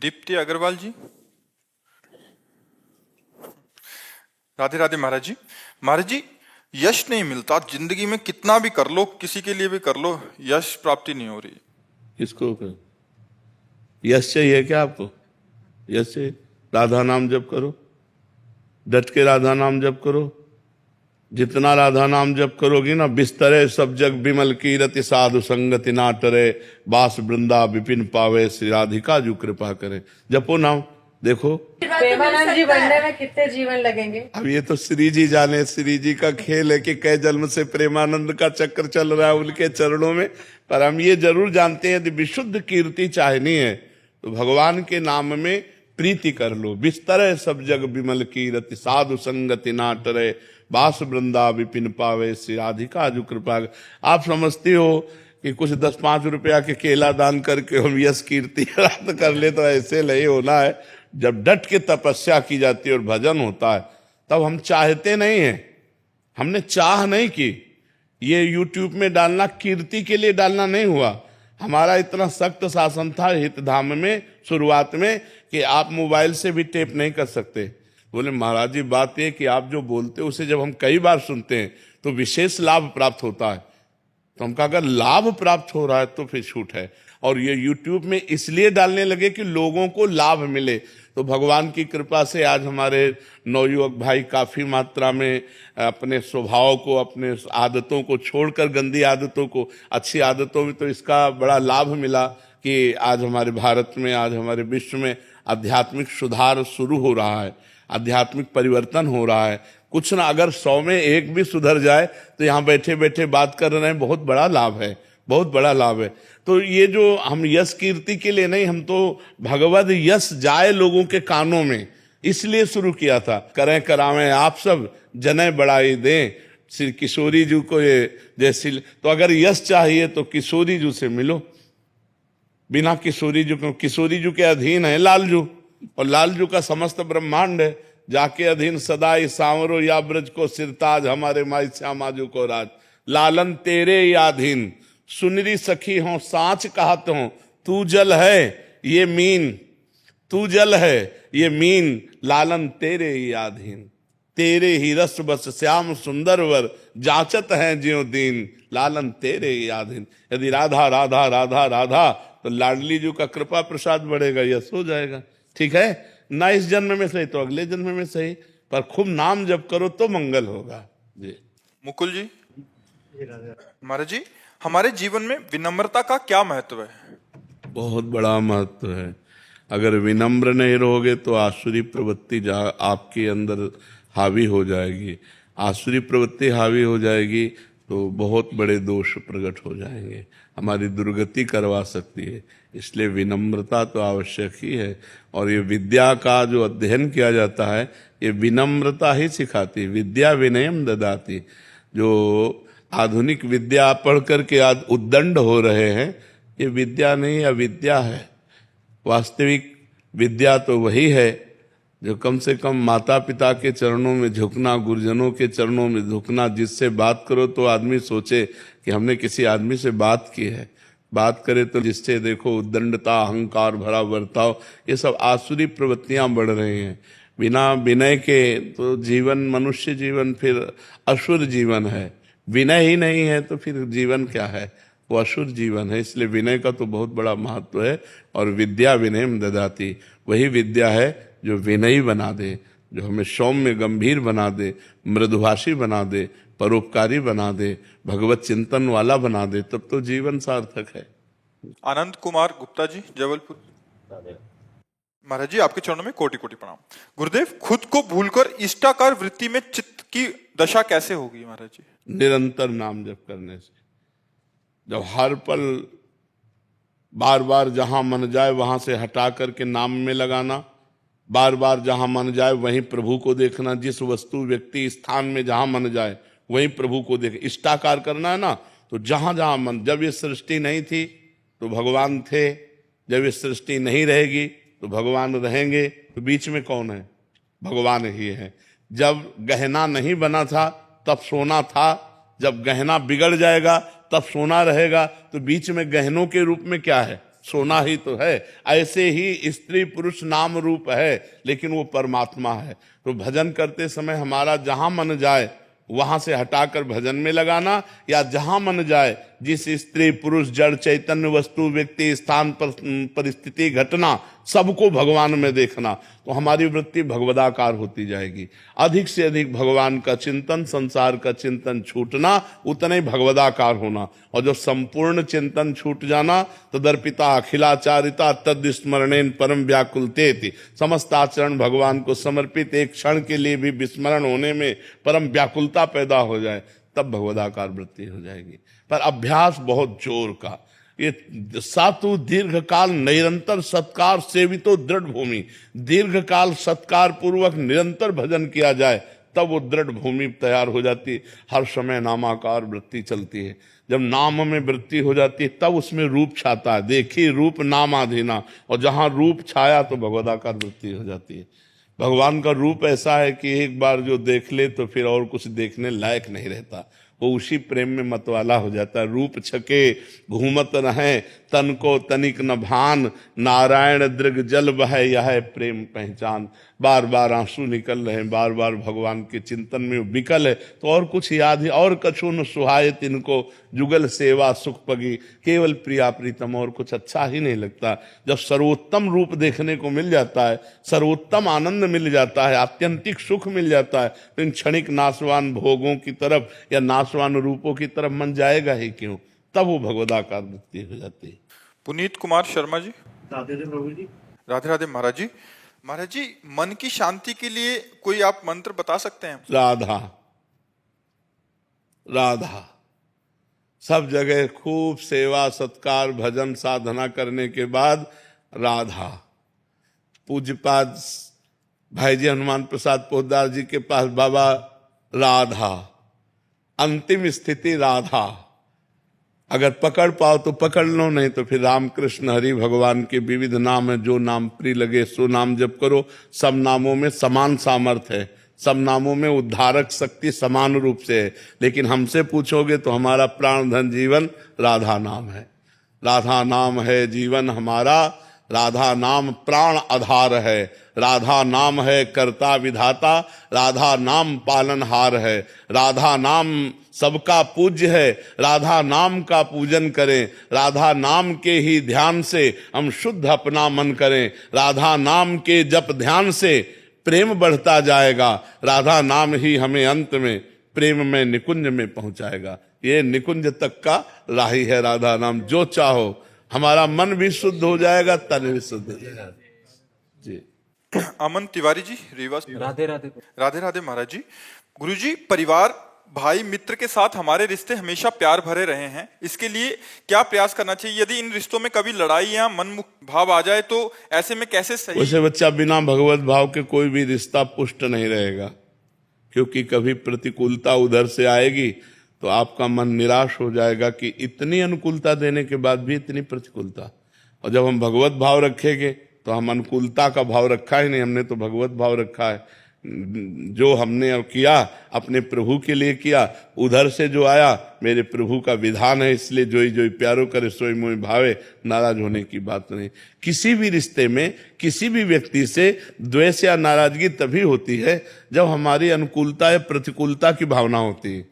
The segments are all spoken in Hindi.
दीप्ति अग्रवाल जी। राधे राधे महाराज जी। महाराज जी, यश नहीं मिलता जिंदगी में, कितना भी कर लो, किसी के लिए भी कर लो, यश प्राप्ति नहीं हो रही। किसको कर? यश चाहिए क्या आपको? यश चाहिए? राधा नाम जप करो, डट के राधा नाम जप करो। जितना राधा नाम जप करोगी ना, बिस्तरे सब जग बिमल कीरति साधु संगति ना टरे, बास वृंदा विपिन पावे श्री राधिका जो कृपा करे। जपो नाम। देखो प्रेमानंद जी बनने में कितने जीवन लगेंगे? अब ये तो श्री जी जाने, श्री जी का खेल है कि कई जन्म से प्रेमानंद का चक्र चल रहा है उनके चरणों में। पर हम ये जरूर जानते हैं, यदि विशुद्ध कीर्ति चाहनी है तो भगवान के नाम में प्रीति कर लो। बिस्तर सब जग विमल कीरति साधु संगति ना टरे, बास वृंदा विपिन पावे श्री राधिका जो कृपा। आप समझते हो कि कुछ 10-5 रुपया के केला दान करके हम यश कीर्ति प्राप्त कर ले, तो ऐसे नहीं होना है। जब डट के तपस्या की जाती है और भजन होता है, तब हम चाहते नहीं हैं, हमने चाह नहीं की। ये यूट्यूब में डालना कीर्ति के लिए डालना नहीं हुआ। हमारा इतना सख्त शासन था हितधाम में शुरुआत में कि आप मोबाइल से भी टेप नहीं कर सकते। बोले महाराज जी, बात यह कि आप जो बोलते हैं उसे जब हम कई बार सुनते हैं तो विशेष लाभ प्राप्त होता है। तो हम कहा अगर लाभ प्राप्त हो रहा है तो फिर छूट है। और ये यूट्यूब में इसलिए डालने लगे कि लोगों को लाभ मिले। तो भगवान की कृपा से आज हमारे नवयुवक भाई काफी मात्रा में अपने स्वभाव को, अपने आदतों को छोड़कर गंदी आदतों को अच्छी आदतों में, तो इसका बड़ा लाभ मिला कि आज हमारे भारत में, आज हमारे विश्व में आध्यात्मिक सुधार शुरू हो रहा है, आध्यात्मिक परिवर्तन हो रहा है। कुछ ना, अगर 100 में 1 भी सुधर जाए तो यहाँ बैठे बैठे बात कर रहे हैं, बहुत बड़ा लाभ है, बहुत बड़ा लाभ है। तो ये जो हम यश कीर्ति के लिए नहीं, हम तो भगवद यश जाए लोगों के कानों में, इसलिए शुरू किया था। करें करावें आप सब, जने बढ़ाई दें, श्री किशोरी जी को ये जैसी। तो अगर यश चाहिए तो किशोरी जी से मिलो। बिना किशोरी जी को, किशोरी जी के अधीन है लालजू, और लालजू का समस्त ब्रह्मांड है। जाके अधीन सदाई सांवरो या ब्रज को सिरताज, हमारे माई श्यामाजू को राज। लालन तेरे याधीन, सुनरी सखी हो सांच कहत हो, तू जल है ये मीन, तू जल है ये मीन, लालन तेरे याधीन। तेरे ही रस बस श्याम सुंदर वर, जाचत हैं ज्यों दीन, लालन तेरे याधीन। यदि राधा राधा राधा राधा तो लाडली जी का कृपा प्रसाद बढ़ेगा, यश हो जाएगा। ठीक है ना, इस जन्म में सही तो अगले जन्म में सही, पर खूब नाम जप करो तो मंगल होगा जी। मुकुल जी। महाराज जी, हमारे जीवन में विनम्रता का क्या महत्व है? बहुत बड़ा महत्व है। अगर विनम्र नहीं रहोगे तो आसुरी प्रवृत्ति आपके अंदर हावी हो जाएगी। आसुरी प्रवृत्ति हावी हो जाएगी तो बहुत बड़े दोष प्रकट हो जाएंगे, हमारी दुर्गति करवा सकती है। इसलिए विनम्रता तो आवश्यक ही है। और ये विद्या का जो अध्ययन किया जाता है, ये विनम्रता ही सिखाती है। विद्या विनयम ददाती। जो आधुनिक विद्या पढ़ करके आज उद्दंड हो रहे हैं, ये विद्या नहीं, अविद्या है। वास्तविक विद्या तो वही है जो कम से कम माता पिता के चरणों में झुकना, गुरुजनों के चरणों में झुकना। जिससे बात करो तो आदमी सोचे कि हमने किसी आदमी से बात की है। बात करे तो जिससे देखो उद्दंडता, अहंकार भरा बर्ताव, ये सब आसुरी प्रवृत्तियां बढ़ रही हैं। बिना विनय के तो जीवन, मनुष्य जीवन फिर असुर जीवन है। विनय ही नहीं है तो फिर जीवन क्या है, वो असुर जीवन है। इसलिए विनय का तो बहुत बड़ा महत्व है। और विद्या विनयम ददाती, वही विद्या है जो विनयी बना दे, जो हमें सौम्य गंभीर बना दे, मृदुभाषी बना दे, परोपकारी बना दे, भगवत चिंतन वाला बना दे, तब तो जीवन सार्थक है। आनंद कुमार गुप्ता जी, जबलपुर। महाराज जी, आपके चरणों में कोटि कोटि प्रणाम। गुरुदेव, खुद को भूलकर इष्टाकार वृत्ति में चित्त की दशा कैसे होगी महाराज जी? निरंतर नाम जप करने से। जब हर पल बार बार जहां मन जाए वहां से हटा करके नाम में लगाना, बार बार जहां मन जाए वहीं प्रभु को देखना। जिस वस्तु, व्यक्ति, स्थान में जहां मन जाए वहीं प्रभु को देख। इष्टाकार करना है ना, तो जहां जहां मन। जब ये सृष्टि नहीं थी तो भगवान थे, जब ये सृष्टि नहीं रहेगी तो भगवान रहेंगे। तो बीच में कौन है? भगवान ही है। जब गहना नहीं बना था तब सोना था, जब गहना बिगड़ जाएगा तब सोना रहेगा। तो बीच में गहनों के रूप में क्या है? सोना ही तो है। ऐसे ही स्त्री पुरुष नाम रूप है, लेकिन वो परमात्मा है। तो भजन करते समय हमारा जहां मन जाए वहां से हटाकर भजन में लगाना, या जहां मन जाए जिस स्त्री पुरुष जड़ चैतन्य वस्तु व्यक्ति स्थान पर परिस्थिति घटना सबको भगवान में देखना, तो हमारी वृत्ति भगवदाकार होती जाएगी। अधिक से अधिक भगवान का चिंतन, संसार का चिंतन छूटना, उतना ही भगवदाकार होना। और जब संपूर्ण चिंतन छूट जाना, तदर्पिता अखिलाचारिता तद स्मरणेन परम व्याकुलतेति, समस्त आचरण भगवान को समर्पित, एक क्षण के लिए भी विस्मरण होने में परम व्याकुलता पैदा हो जाए, तब भगवदाकार वृत्ति हो जाएगी। पर अभ्यास बहुत जोर का। ये सातु दीर्घ काल निरंतर सत्कार सेवितो दृढ़ भूमि, दीर्घ काल सत्कार पूर्वक निरंतर भजन किया जाए, तब वो दृढ़ भूमि तैयार हो जाती है। हर समय नामाकार वृत्ति चलती है। जब नाम में वृत्ति हो जाती है, तब उसमें रूप छाता है। देखी रूप नामाधीना, और जहां रूप छाया तो भगवदाकार वृत्ति हो जाती है। भगवान का रूप ऐसा है कि एक बार जो देख ले तो फिर और कुछ देखने लायक नहीं रहता, वो उसी प्रेम में मतवाला हो जाता है। रूप छके घूमत रहे, तन को तनिक न भान, नारायण दृग जल बहे, यह है प्रेम पहचान। बार बार आंसू निकल रहे हैं, बार बार भगवान के चिंतन में विकल है, तो और कुछ याद है। और कछु न सुहाए तिनको, जुगल सेवा सुख पगी, केवल प्रिया प्रीतम, और कुछ अच्छा ही नहीं लगता। जब सर्वोत्तम रूप देखने को मिल जाता है, सर्वोत्तम आनंद मिल जाता है, आत्यंतिक सुख मिल जाता है, तो इन क्षणिक नाशवान भोगों की तरफ या नाशवान रूपों की तरफ मन जाएगा ही क्यों? तब वो भगवदाकार वृत्ति हो जाती है। पुनीत कुमार शर्मा जी। राधे राधे प्रभु जी। राधे राधे महाराज जी। महाराज जी, मन की शांति के लिए कोई आप मंत्र बता सकते हैं? राधा राधा, सब जगह खूब सेवा सत्कार भजन साधना करने के बाद राधा। पूज्यपाद भाई जी हनुमान प्रसाद पोद्दार जी के पास बाबा राधा, अंतिम स्थिति राधा। अगर पकड़ पाओ तो पकड़ लो, नहीं तो फिर राम कृष्ण हरि भगवान के विविध नाम है, जो नाम प्रिय लगे सो नाम जप करो। सब नामों में समान सामर्थ्य है, सब नामों में उद्धारक शक्ति समान रूप से है। लेकिन हमसे पूछोगे तो हमारा प्राण धन जीवन राधा नाम है। राधा नाम है जीवन हमारा, राधा नाम प्राण आधार है, राधा नाम है कर्ता विधाता, राधा नाम पालनहार है, राधा नाम सबका पूज्य है। राधा नाम का पूजन करें, राधा नाम के ही ध्यान से हम शुद्ध अपना मन करें। राधा नाम के जप ध्यान से प्रेम बढ़ता जाएगा। राधा नाम ही हमें अंत में प्रेम में निकुंज में पहुंचाएगा। ये निकुंज तक का राही है राधा नाम। जो चाहो, हमारा मन भी शुद्ध हो जाएगा, तन भी शुद्ध हो जाएगा। जी। अमन तिवारी जी, रीवा से। राधे राधे। राधे राधे महाराज जी। गुरु जी, परिवार भाई मित्र के साथ हमारे रिश्ते हमेशा प्यार भरे रहे हैं, इसके लिए क्या प्रयास करना चाहिए? यदि इन रिश्तों में कभी लड़ाई या मनमुख भाव आ जाए तो ऐसे में कैसे सही? वैसे बच्चा, बिना भगवत भाव के कोई भी रिश्ता पुष्ट नहीं रहेगा, क्योंकि कभी प्रतिकूलता उधर से आएगी तो आपका मन निराश हो जाएगा कि इतनी अनुकूलता देने के बाद भी इतनी प्रतिकूलता। और जब हम भगवत भाव रखेंगे तो हम अनुकूलता का भाव रखा ही नहीं, हमने तो भगवत भाव रखा है। जो हमने किया अपने प्रभु के लिए किया, उधर से जो आया मेरे प्रभु का विधान है, इसलिए जोई जोई प्यारो करे सोई मोई भावे, नाराज होने की बात नहीं। किसी भी रिश्ते में किसी भी व्यक्ति से द्वेष या नाराजगी तभी होती है जब हमारी अनुकूलता या प्रतिकूलता की भावना होती है।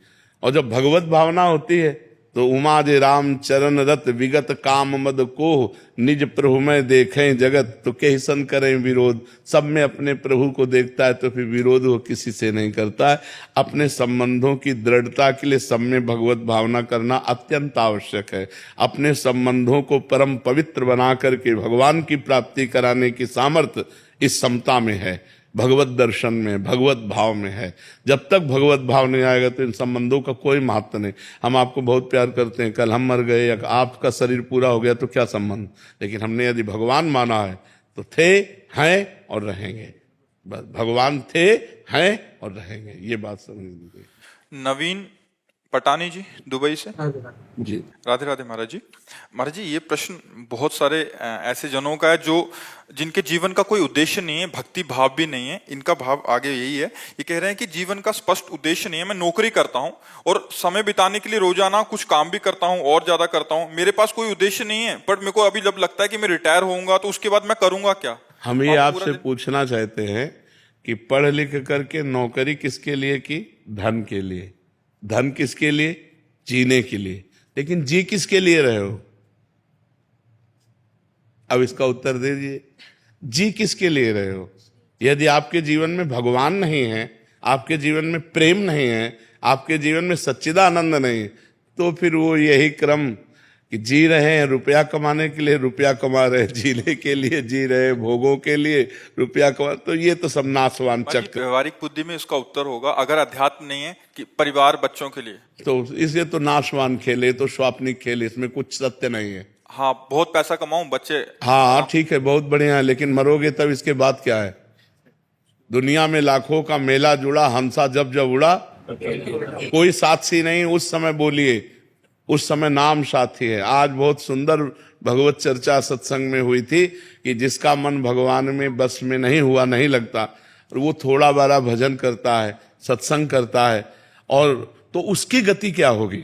और जब भगवत भावना होती है तो उमा जे राम चरण रत विगत काम मद को निज प्रभु में देखें जगत, तो कहीं सन करें विरोध। सब में अपने प्रभु को देखता है तो फिर विरोध वो किसी से नहीं करता है। अपने संबंधों की दृढ़ता के लिए सब में भगवत भावना करना अत्यंत आवश्यक है। अपने संबंधों को परम पवित्र बना करके भगवान की प्राप्ति कराने की सामर्थ्य इस समता में है, भगवत दर्शन में, भगवत भाव में है। जब तक भगवत भाव नहीं आएगा तो इन संबंधों का कोई महत्व नहीं। हम आपको बहुत प्यार करते हैं, कल हम मर गए या आपका शरीर पूरा हो गया तो क्या संबंध, लेकिन हमने यदि भगवान माना है तो थे, हैं और रहेंगे। बस भगवान थे, हैं और रहेंगे, ये बात समझ लीजिए। नवीन पटानी जी दुबई से। जी। राधे राधे महाराज जी। महाराज जी, ये प्रश्न बहुत सारे ऐसे जनों का है जो जिनके जीवन का कोई उद्देश्य नहीं है, भक्ति भाव भी नहीं है। इनका भाव आगे यही है, ये कह रहे हैं कि जीवन का स्पष्ट उद्देश्य नहीं है। मैं नौकरी करता हूँ और समय बिताने के लिए रोजाना कुछ काम भी करता हूँ और ज्यादा करता हूँ, मेरे पास कोई उद्देश्य नहीं है। पर मेरे को अभी जब लगता है कि मैं रिटायर होऊंगा तो उसके बाद मैं करूंगा क्या। हम ये आपसे पूछना चाहते हैं कि पढ़ लिख करके नौकरी किसके लिए की? धन के लिए। धन किसके लिए? जीने के लिए। लेकिन जी किसके लिए रहे हो? अब इसका उत्तर दीजिए, जी किसके लिए रहे हो? यदि आपके जीवन में भगवान नहीं है, आपके जीवन में प्रेम नहीं है, आपके जीवन में सच्चिदानंद नहीं, तो फिर वो यही क्रम कि जी रहे हैं रुपया कमाने के लिए, रुपया कमा रहे, जीने के लिए जी रहे, भोगों के लिए रुपया कमा, तो ये तो सब नाशवान चक्र। व्यवहारिक बुद्धि में इसका उत्तर होगा, अगर अध्यात्म नहीं है कि परिवार बच्चों के लिए, तो इसलिए तो नाशवान खेल है, तो स्वाप्निक खेल, इसमें कुछ सत्य नहीं है। हाँ, बहुत पैसा कमाऊं बच्चे। हाँ ठीक है, बहुत बढ़िया है, लेकिन मरोगे तब इसके बाद क्या है? दुनिया में लाखों का मेला जुड़ा, हंसा जब जब उड़ा, कोई साथी नहीं। उस समय बोलिए, उस समय नाम साथी है। आज बहुत सुंदर भगवत चर्चा सत्संग में हुई थी कि जिसका मन भगवान में बस में नहीं हुआ, नहीं लगता, और वो थोड़ा बड़ा भजन करता है, सत्संग करता है, और तो उसकी गति क्या होगी?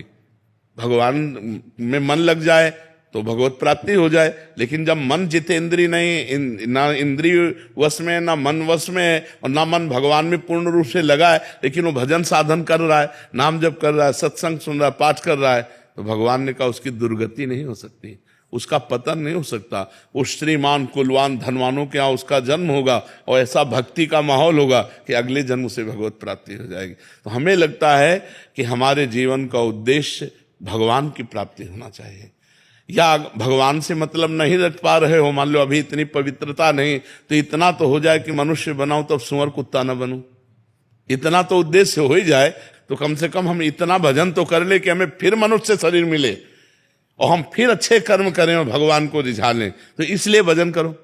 भगवान में मन लग जाए तो भगवत प्राप्ति हो जाए। लेकिन जब मन जितेंद्रिय नहीं, ना इंद्रिय वश में, ना मन वश में है, और ना मन भगवान में पूर्ण रूप से लगा है, लेकिन वो भजन साधन कर रहा है, नाम जप कर रहा है, सत्संग सुन रहा है, पाठ कर रहा है, तो भगवान ने कहा उसकी दुर्गति नहीं हो सकती, उसका पतन नहीं हो सकता। वो श्रीमान कुलवान धनवानों के यहाँ उसका जन्म होगा, और ऐसा भक्ति का माहौल होगा कि अगले जन्म से भगवत प्राप्ति हो जाएगी। तो हमें लगता है कि हमारे जीवन का उद्देश्य भगवान की प्राप्ति होना चाहिए। या भगवान से मतलब नहीं रख पा रहे हो, मान लो अभी इतनी पवित्रता नहीं, तो इतना तो हो जाए कि मनुष्य बनाऊं तब सुअर कुत्ता न बनूं। इतना तो उद्देश्य हो ही जाए, तो कम से कम हम इतना भजन तो कर ले कि हमें फिर मनुष्य शरीर मिले और हम फिर अच्छे कर्म करें और भगवान को रिझा लें। तो इसलिए भजन करो,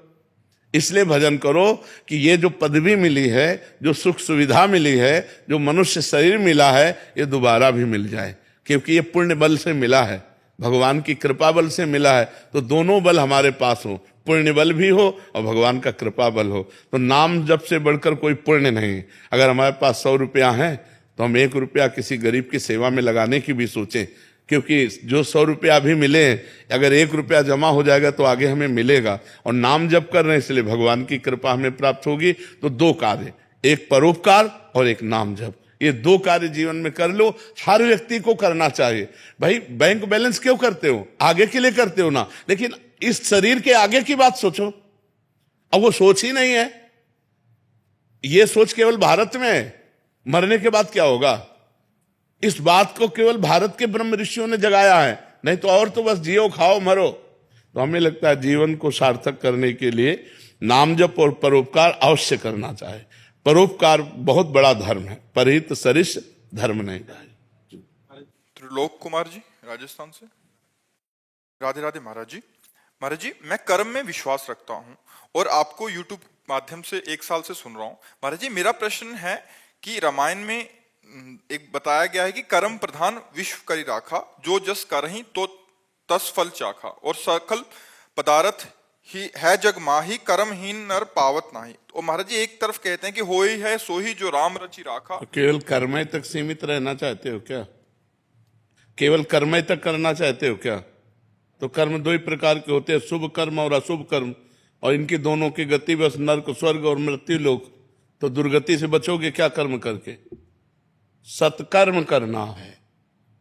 इसलिए भजन करो कि ये जो पदवी मिली है, जो सुख सुविधा मिली है, जो मनुष्य शरीर मिला है, ये दोबारा भी मिल जाए, क्योंकि ये पुण्य बल से मिला है, भगवान की कृपा बल से मिला है। तो दोनों बल हमारे पास हो, पुण्य बल भी हो और भगवान का कृपा बल हो। तो नाम जप से बढ़कर कोई पुण्य नहीं। अगर हमारे पास 100 रुपया है तो हम 1 रुपया किसी गरीब की सेवा में लगाने की भी सोचें, क्योंकि जो 100 रुपया अभी मिले, अगर 1 रुपया जमा हो जाएगा तो आगे हमें मिलेगा। और नाम जप कर रहे हैं इसलिए भगवान की कृपा हमें प्राप्त होगी। तो 2 कार्य, एक परोपकार और एक नाम जप, ये 2 कार्य जीवन में कर लो। हर व्यक्ति को करना चाहिए। भाई बैंक बैलेंस क्यों करते हो? आगे के लिए करते हो ना, लेकिन इस शरीर के आगे की बात सोचो। अब वो सोच ही नहीं है, ये सोच केवल भारत में है, मरने के बाद क्या होगा, इस बात को केवल भारत के ब्रह्म ऋषियों ने जगाया है, नहीं तो और तो बस जियो खाओ मरो। तो हमें लगता है जीवन को सार्थक करने के लिए नाम जप और परोपकार अवश्य करना चाहिए। परोपकार बहुत बड़ा धर्म है, परहित सरिष धर्म नहीं है। त्रिलोक कुमार जी राजस्थान से। राधे राधे महाराज जी। महाराज जी, मैं कर्म में विश्वास रखता हूँ और आपको यूट्यूब माध्यम से 1 साल से सुन रहा हूँ। महाराज जी, मेरा प्रश्न है कि रामायण में एक बताया गया है कि कर्म प्रधान विश्व करी राखा, जो जस करहि तो तस फल चाखा, और सकल पदार्थ ही है जग माही, कर्महीन नर पावत नाही। तो महाराज जी, एक तरफ कहते हैं कि होई है सोही जो राम रचि राखा। तो केवल कर्म तक सीमित रहना चाहते हो क्या? केवल कर्म तक करना चाहते हो क्या? तो कर्म 2 ही प्रकार के होते हैं, शुभ कर्म और अशुभ कर्म, और इनकी दोनों की गति बस नरक स्वर्ग और मृत्यु लोक। तो दुर्गति से बचोगे क्या कर्म करके? सत्कर्म करना है,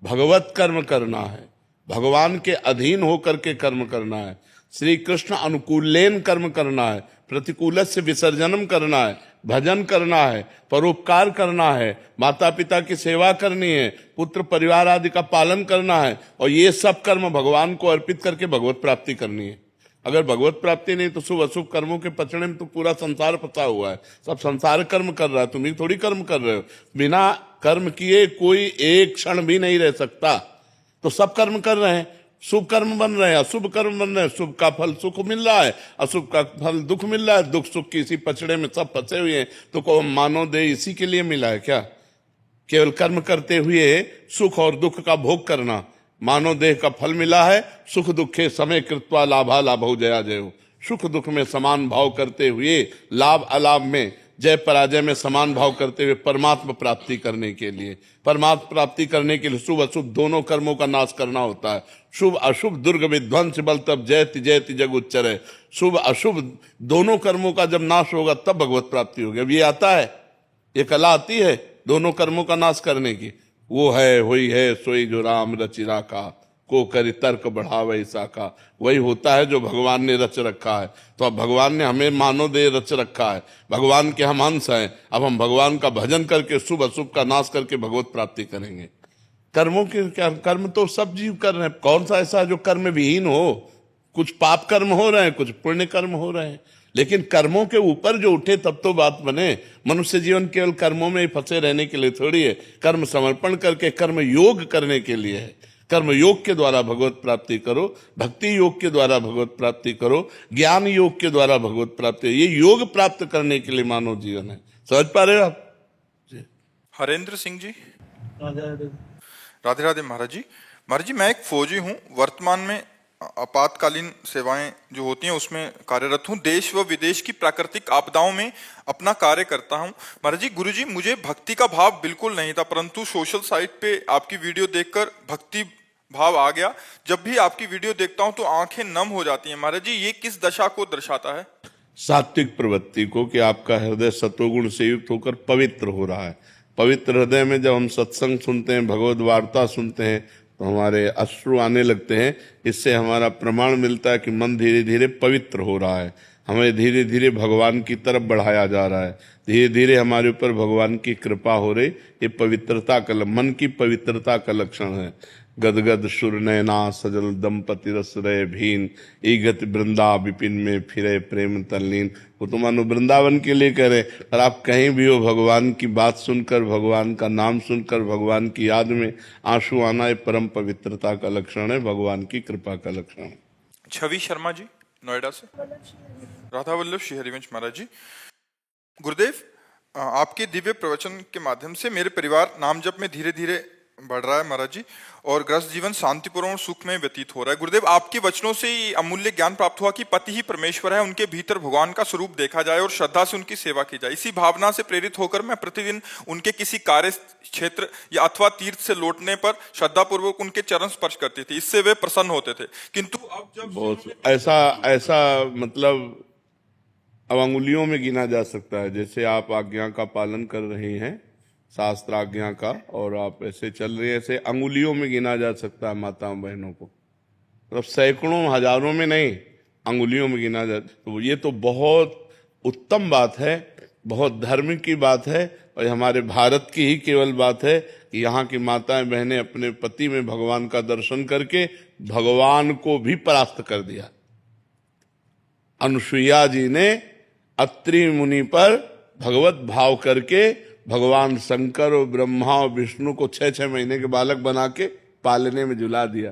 भगवत कर्म करना है, भगवान के अधीन होकर के कर्म करना है, श्री कृष्ण अनुकूलेन कर्म करना है, प्रतिकूल से विसर्जनम करना है, भजन करना है, परोपकार करना है, माता पिता की सेवा करनी है, पुत्र परिवार आदि का पालन करना है, और ये सब कर्म भगवान को अर्पित करके भगवत प्राप्ति करनी है। अगर भगवत प्राप्ति नहीं तो शुभ अशुभ कर्मों के पचड़े में तो पूरा संसार फंसा हुआ है। सब संसार कर्म कर रहा है, तुम ही थोड़ी कर्म कर रहे हो। बिना कर्म किए कोई एक क्षण भी नहीं रह सकता। तो सब कर्म कर रहे हैं, शुभ कर्म बन रहे हैं, अशुभ कर्म बन रहे हैं। शुभ का फल सुख मिल रहा है, अशुभ का फल दुख मिल रहा है। दुख सुख की इसी पचड़े में सब फंसे हुए हैं। तो को मानो दे इसी के लिए मिला है क्या? केवल कर्म करते हुए सुख और दुख का भोग करना। मानव देह का फल मिला है, सुख दुखे समय कृत्वा लाभा लाभो जया जयो। सुख दुख में समान भाव करते हुए, लाभ अलाभ में, जय पराजय में समान भाव करते हुए परमात्मा प्राप्ति करने के लिए, परमात्मा प्राप्ति करने के लिए शुभ अशुभ दोनों कर्मों का नाश करना होता है। शुभ अशुभ दुर्ग विध्वंस बल तब जयति जयति जग उच्चरे। शुभ अशुभ दोनों कर्मों का जब नाश होगा तब भगवत प्राप्ति होगी। अब ये आता है, ये कला आती है दोनों कर्मों का नाश करने की। वो है हुई है सोई जो राम रचिरा का, को करी तर्क बढ़ावे ईसा का। वही होता है जो भगवान ने रच रखा है। तो अब भगवान ने हमें मानव देह रच रखा है, भगवान के हम अंश हैं। अब हम भगवान का भजन करके शुभ अशुभ का नाश करके भगवत प्राप्ति करेंगे। कर्मों के क्या, कर्म तो सब जीव कर रहे हैं, कौन सा ऐसा जो कर्म विहीन हो। कुछ पाप कर्म हो रहे हैं, कुछ पुण्य कर्म हो रहे हैं, लेकिन कर्मों के ऊपर जो उठे तब तो बात बने। मनुष्य जीवन केवल कर्मों में ही फंसे रहने के लिए थोड़ी है, कर्म समर्पण करके कर्म योग करने के लिए है। कर्म योग के द्वारा भगवत प्राप्ति करो, भक्ति योग के द्वारा भगवत प्राप्ति करो, ज्ञान योग के द्वारा भगवत प्राप्ति। ये योग प्राप्त करने के लिए मानव जीवन है। समझ पा रहे हो आप? हरेंद्र सिंह जी, राधे राधे महाराज जी। महाराज जी, मैं एक फौजी हूँ, वर्तमान में आपातकालीन सेवाएं जो होती हैं उसमें कार्यरत हूँ। देश व विदेश की प्राकृतिक आपदाओं में अपना कार्य करता हूँ। महाराज जी, गुरु जी, मुझे भक्ति का भाव बिल्कुल नहीं था, परंतु सोशल साइट पे आपकी वीडियो देखकर भक्ति भाव आ गया। जब भी आपकी वीडियो देखता हूँ तो आंखें नम हो जाती हैं। महाराज जी, ये किस दशा को दर्शाता है? सात्विक प्रवृत्ति को, कि आपका हृदय सत्वगुण से युक्त होकर पवित्र हो रहा है। पवित्र हृदय में जब हम सत्संग सुनते हैं, भगवद वार्ता सुनते हैं, तो हमारे अश्रु आने लगते हैं। इससे हमारा प्रमाण मिलता है कि मन धीरे धीरे पवित्र हो रहा है, हमें धीरे धीरे भगवान की तरफ बढ़ाया जा रहा है, धीरे धीरे हमारे ऊपर भगवान की कृपा हो रही। ये पवित्रता का, मन की पवित्रता का लक्षण है। गदगद सुर नैना सजल दंपति रस रहे भीन, ईगत वृंदा विपिन में फिरे प्रेम तल्लीन। वो तो मानो वृंदावन के लिए कह रहे, और आप कहीं भी हो, भगवान की बात सुनकर, भगवान का नाम सुनकर, भगवान की याद में आंसू आना, ये परम पवित्रता का लक्षण है, भगवान की कृपा का लक्षण है। छवि शर्मा जी, नोएडा से। राधा वल्लभ श्री हरिवंश महाराज जी, गुरुदेव, आपके दिव्य प्रवचन के माध्यम से मेरे परिवार नाम जप में धीरे धीरे बढ़ रहा है महाराज जी, और गृहस्थ जीवन शांतिपूर्ण और सुख में व्यतीत हो रहा है। गुरुदेव, आपके वचनों से अमूल्य ज्ञान प्राप्त हुआ कि पति ही परमेश्वर है, उनके भीतर भगवान का स्वरूप देखा जाए और श्रद्धा से उनकी सेवा की जाए। इसी भावना से प्रेरित होकर मैं प्रतिदिन उनके किसी कार्य क्षेत्र या अथवा तीर्थ से लौटने पर श्रद्धा पूर्वक उनके चरण स्पर्श करती थी, इससे वे प्रसन्न होते थे। किंतु अब जब बहुत ऐसा मतलब अब अंगुलियों में गिना जा सकता है। जैसे आप आज्ञा का पालन कर रहे हैं, शास्त्र आज्ञा का, और आप ऐसे चल रहे हैं, ऐसे अंगुलियों में गिना जा सकता है माताओं बहनों को, मतलब सैकड़ों हजारों में नहीं, अंगुलियों में गिना जा। तो ये तो बहुत उत्तम बात है, बहुत धर्म की बात है, और हमारे भारत की ही केवल बात है कि यहाँ की माताएं बहनें अपने पति में भगवान का दर्शन करके भगवान को भी परास्त कर दिया। अनुसुईया जी ने अत्रि मुनि पर भगवत भाव करके भगवान शंकर और ब्रह्मा और विष्णु को 6-6 महीने के बालक बना के पालने में झुला दिया।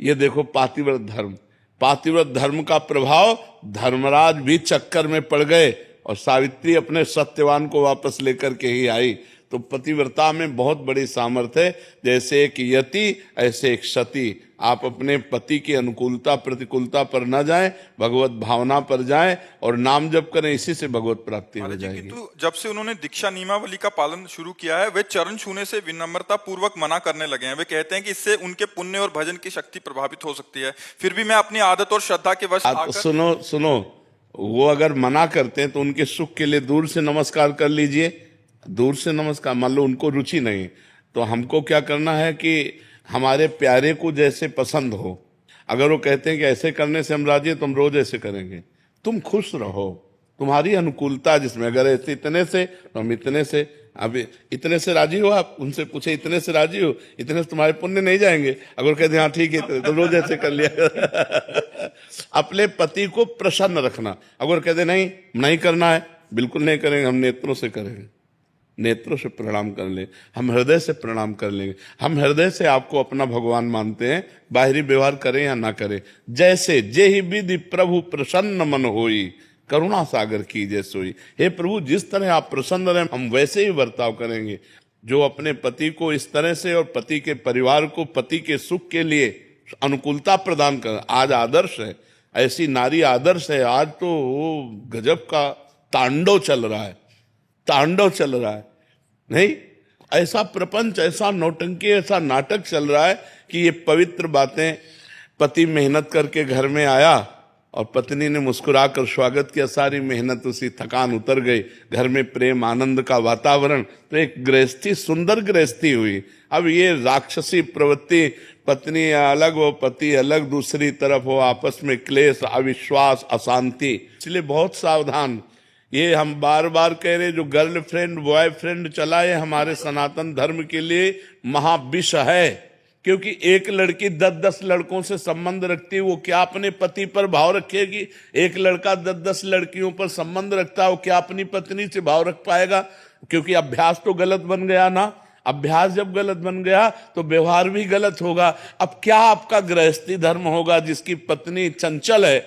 ये देखो पातिव्रत धर्म, पातिव्रत धर्म का प्रभाव। धर्मराज भी चक्कर में पड़ गए और सावित्री अपने सत्यवान को वापस लेकर के ही आई। तो पतिव्रता में बहुत बड़ी सामर्थ्य है। जैसे एक यति ऐसे एक सती। आप अपने पति की अनुकूलता प्रतिकूलता पर न जाएं, भगवत भावना पर जाएं और नाम जप करें, इसी से भगवत प्राप्ति हो जाएगी। किंतु जब से उन्होंने दीक्षा नियमावली का पालन शुरू किया है, वे चरण छूने से विनम्रता पूर्वक मना करने लगे हैं। वे कहते हैं कि इससे उनके पुण्य और भजन की शक्ति प्रभावित हो सकती है। फिर भी मैं अपनी आदत और श्रद्धा के वश सुनो, वो अगर मना करते हैं तो उनके सुख के लिए दूर से नमस्कार कर लीजिए। दूर से नमस्कार, मान लो उनको रुचि नहीं, तो हमको क्या करना है कि हमारे प्यारे को जैसे पसंद हो, अगर वो कहते हैं कि ऐसे करने से हम राजी हैं, तो हम रोज ऐसे करेंगे। तुम खुश रहो, तुम्हारी अनुकूलता जिसमें, अगर ऐसे इतने से तो हम इतने से। अब इतने से राजी हो, आप उनसे पूछे इतने से राजी हो, इतने से तुम्हारे पुण्य नहीं जाएंगे। अगर कहते हैं हाँ ठीक है तो रोज ऐसे कर लिया। अपने पति को प्रसन्न रखना। अगर कहते नहीं करना है, बिल्कुल नहीं करेंगे, हम नेत्रों से करेंगे, नेत्रों से प्रणाम कर ले, हम हृदय से प्रणाम कर लेंगे। हम हृदय से आपको अपना भगवान मानते हैं, बाहरी व्यवहार करें या ना करें। जैसे जेहि विधि प्रभु प्रसन्न मन होई, करुणा सागर कीजिए सोई। हे प्रभु, जिस तरह आप प्रसन्न रहे हम वैसे ही बर्ताव करेंगे। जो अपने पति को इस तरह से और पति के परिवार को पति के सुख के लिए अनुकूलता प्रदान कर, आज आदर्श है, ऐसी नारी आदर्श है। आज तो गजब का तांडव चल रहा है, तांडव चल रहा है। नहीं, ऐसा प्रपंच, ऐसा नौटंकी, ऐसा नाटक चल रहा है कि ये पवित्र बातें, पति मेहनत करके घर में आया और पत्नी ने मुस्कुराकर स्वागत किया, सारी मेहनत उसी, थकान उतर गई, घर में प्रेम आनंद का वातावरण, तो एक गृहस्थी, सुंदर गृहस्थी हुई। अब ये राक्षसी प्रवृत्ति, पत्नी अलग हो पति अलग, दूसरी तरफ हो, आपस में क्लेश, अविश्वास, अशांति, इसलिए बहुत सावधान। ये हम बार बार कह रहे, जो गर्लफ्रेंड बॉयफ्रेंड चला है हमारे सनातन धर्म के लिए महाविष है, क्योंकि एक लड़की 10-10 लड़कों से संबंध रखती है, वो क्या अपने पति पर भाव रखेगी? एक लड़का 10-10 लड़कियों पर संबंध रखता है, वो क्या अपनी पत्नी से भाव रख पाएगा? क्योंकि अभ्यास तो गलत बन गया ना। अभ्यास जब गलत बन गया तो व्यवहार भी गलत होगा। अब क्या आपका गृहस्थी धर्म होगा जिसकी पत्नी चंचल है,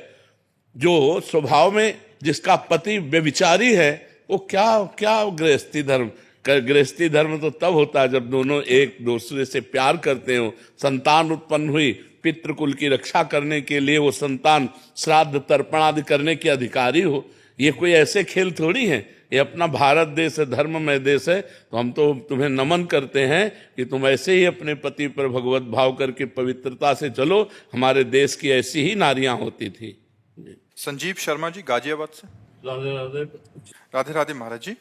जो स्वभाव में, जिसका पति व्यभिचारी है, वो क्या गृहस्थी धर्म? गृहस्थी धर्म तो तब होता है जब दोनों एक दूसरे से प्यार करते हो, संतान उत्पन्न हुई, पितृकुल की रक्षा करने के लिए वो संतान श्राद्ध तर्पण आदि करने के अधिकारी हो। ये कोई ऐसे खेल थोड़ी है, ये अपना भारत देश है, धर्ममय देश है। तो हम तो तुम्हें नमन करते हैं कि तुम ऐसे ही अपने पति पर भगवत भाव करके पवित्रता से चलो। हमारे देश की ऐसी ही नारियां होती थी। संजीव शर्मा जी गाजियाबाद से। राधे राधे। राधे राधे महाराज जी।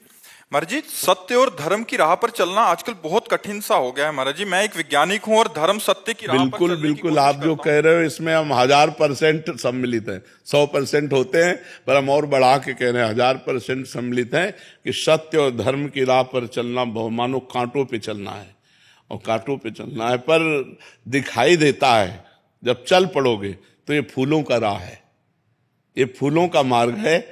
महाराज जी, सत्य और धर्म की राह पर चलना आजकल बहुत कठिन सा हो गया है महाराज जी। मैं एक वैज्ञानिक हूं और धर्म सत्य की राह पर बिल्कुल चलने की बिल्कुल, कोशिश आप जो करता कह रहे हो इसमें हम 1000% सम्मिलित हैं। 100% होते हैं, पर हम और बढ़ा के कह रहे हैं 1000% सम्मिलित हैं कि सत्य और धर्म की राह पर चलना मानो कांटों पे चलना है, और कांटों पे चलना है, पर दिखाई देता है जब चल पड़ोगे तो ये फूलों का राह है, ये फूलों का मार्ग है।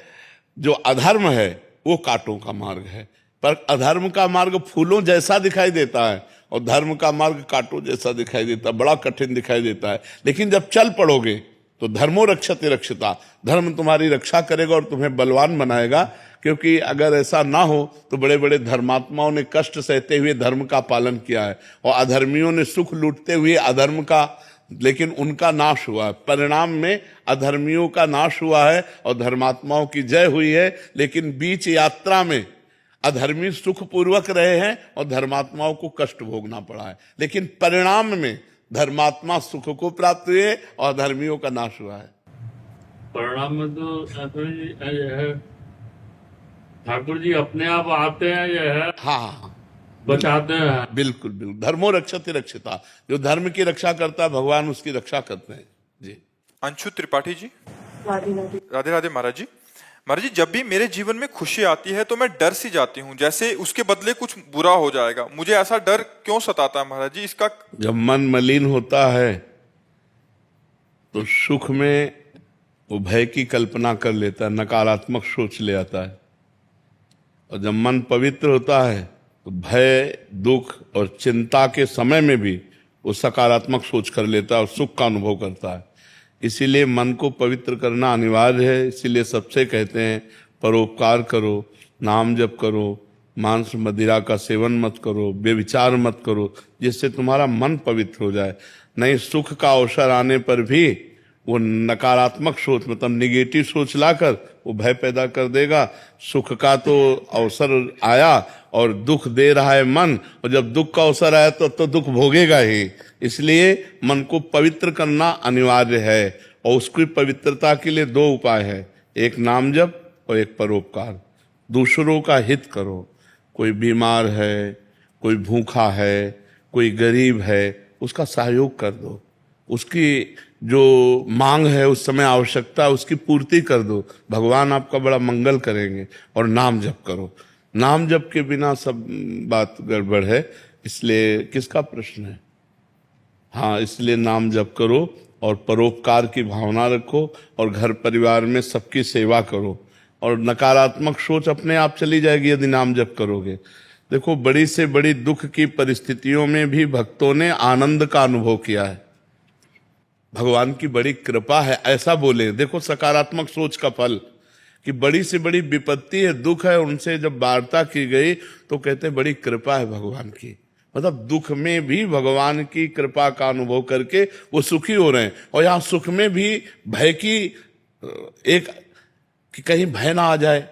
जो अधर्म है वो कांटों का मार्ग है। पर अधर्म का मार्ग फूलों जैसा दिखाई देता है और धर्म का मार्ग कांटों जैसा दिखाई देता है, बड़ा कठिन दिखाई देता है। लेकिन जब चल पड़ोगे तो धर्मो रक्षते रक्षिता, धर्म तुम्हारी रक्षा करेगा और तुम्हें बलवान बनाएगा। क्योंकि अगर ऐसा ना हो तो बड़े बड़े धर्मात्माओं ने कष्ट सहते हुए धर्म का पालन किया है, और अधर्मियों ने सुख लूटते हुए अधर्म का, लेकिन उनका नाश हुआ है। परिणाम में अधर्मियों का नाश हुआ है और धर्मात्माओं की जय हुई है। लेकिन बीच यात्रा में अधर्मी सुख पूर्वक रहे हैं और धर्मात्माओं को कष्ट भोगना पड़ा है। लेकिन परिणाम में धर्मात्मा सुख को प्राप्त हुए और अधर्मियों का नाश हुआ है। परिणाम में तो ठाकुर जी अपने आप आते हैं, यह है हाँ, बचाते हैं। बिल्कुल बिल्कुल, धर्मो रक्षते रक्षिता, जो धर्म की रक्षा करता है भगवान उसकी रक्षा करते हैं जी। अंशु त्रिपाठी जी। राधे राधे। राधे राधे महाराज जी। महाराज जी, जब भी मेरे जीवन में खुशी आती है तो मैं डर सी जाती हूँ, जैसे उसके बदले कुछ बुरा हो जाएगा। मुझे ऐसा डर क्यों सताता है महाराज जी? इसका जब मन मलिन होता है तो सुख में वो भय की कल्पना कर लेता है, नकारात्मक सोच ले आता है। और जब मन पवित्र होता है तो भय, दुख और चिंता के समय में भी वो सकारात्मक सोच कर लेता है और सुख का अनुभव करता है। इसीलिए मन को पवित्र करना अनिवार्य है। इसीलिए सबसे कहते हैं परोपकार करो, नाम जप करो, मांस मदिरा का सेवन मत करो, व्यभिचार मत करो, जिससे तुम्हारा मन पवित्र हो जाए। नहीं, सुख का अवसर आने पर भी वो नकारात्मक सोच, मतलब निगेटिव सोच लाकर वो भय पैदा कर देगा। सुख का तो अवसर आया और दुख दे रहा है मन, और जब दुख का अवसर आया तो दुख भोगेगा ही। इसलिए मन को पवित्र करना अनिवार्य है, और उसकी पवित्रता के लिए 2 उपाय है, एक नाम जप और एक परोपकार। दूसरों का हित करो। कोई बीमार है, कोई भूखा है, कोई गरीब है, उसका सहयोग कर दो। उसकी जो मांग है, उस समय आवश्यकता, उसकी पूर्ति कर दो। भगवान आपका बड़ा मंगल करेंगे। और नाम जप करो। नाम जप के बिना सब बात गड़बड़ है। इसलिए किसका प्रश्न है? हाँ, इसलिए नाम जप करो और परोपकार की भावना रखो और घर परिवार में सबकी सेवा करो, और नकारात्मक सोच अपने आप चली जाएगी यदि नाम जप करोगे। देखो, बड़ी से बड़ी दुख की परिस्थितियों में भी भक्तों ने आनंद का अनुभव किया है। भगवान की बड़ी कृपा है, ऐसा बोले। देखो सकारात्मक सोच का फल कि बड़ी से बड़ी विपत्ति है, दुख है, उनसे जब वार्ता की गई तो कहते बड़ी कृपा है भगवान की। मतलब दुख में भी भगवान की कृपा का अनुभव करके वो सुखी हो रहे हैं। और यहाँ सुख में भी भय की एक, कि कहीं भय ना आ जाए,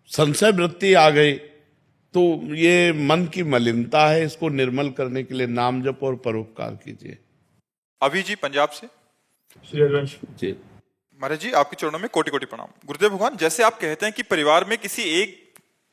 संशय वृत्ति आ गई, तो ये मन की मलिनता है, इसको निर्मल करने के लिए नाम जप और परोपकार कीजिए। अभी जी पंजाब से। जी महाराज जी, आपके चरणों में कोटि कोटि प्रणाम। गुरुदेव भगवान, जैसे आप कहते हैं कि परिवार में किसी एक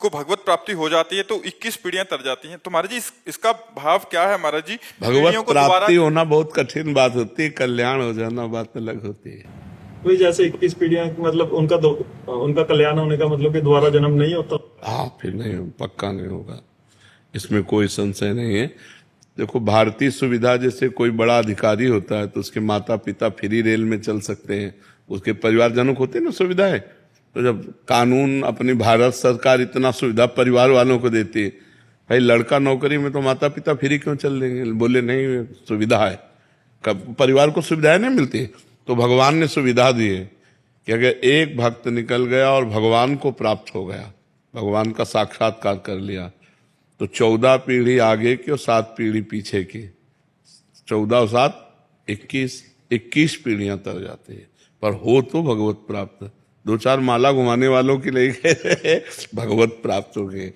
को भगवत प्राप्ति हो जाती है तो 21 पीढ़ियां तर जाती हैं, तो महाराज जी इसका भाव क्या है महाराज जी? भगवत प्राप्ति होना बहुत कठिन बात होती है, कल्याण हो जाना बात अलग होती है। वही जैसे 21 पीढ़ियां, मतलब उनका कल्याण होने का मतलब कि दोबारा जन्म नहीं होता। हाँ, फिर नहीं, पक्का नहीं होगा, इसमें कोई संशय नहीं है। देखो, भारतीय सुविधा, जैसे कोई बड़ा अधिकारी होता है तो उसके माता पिता फ्री रेल में चल सकते हैं, उसके परिवारजनों को होते हैं ना सुविधा है। तो जब कानून, अपनी भारत सरकार इतना सुविधा परिवार वालों को देती है, भाई लड़का नौकरी में तो माता पिता फ्री क्यों चल देंगे? बोले नहीं, सुविधा है, कब परिवार को सुविधाएं नहीं मिलती? तो भगवान ने सुविधा दी है कि अगर एक भक्त निकल गया और भगवान को प्राप्त हो गया, भगवान का साक्षात्कार कर लिया, तो 14 पीढ़ी आगे की और 7 पीढ़ी पीछे की, 14 और 7 21 पीढ़ियां तर जाती है। पर हो तो भगवत प्राप्त। 2-4 माला घुमाने वालों की नहीं भगवत प्राप्त हो गए।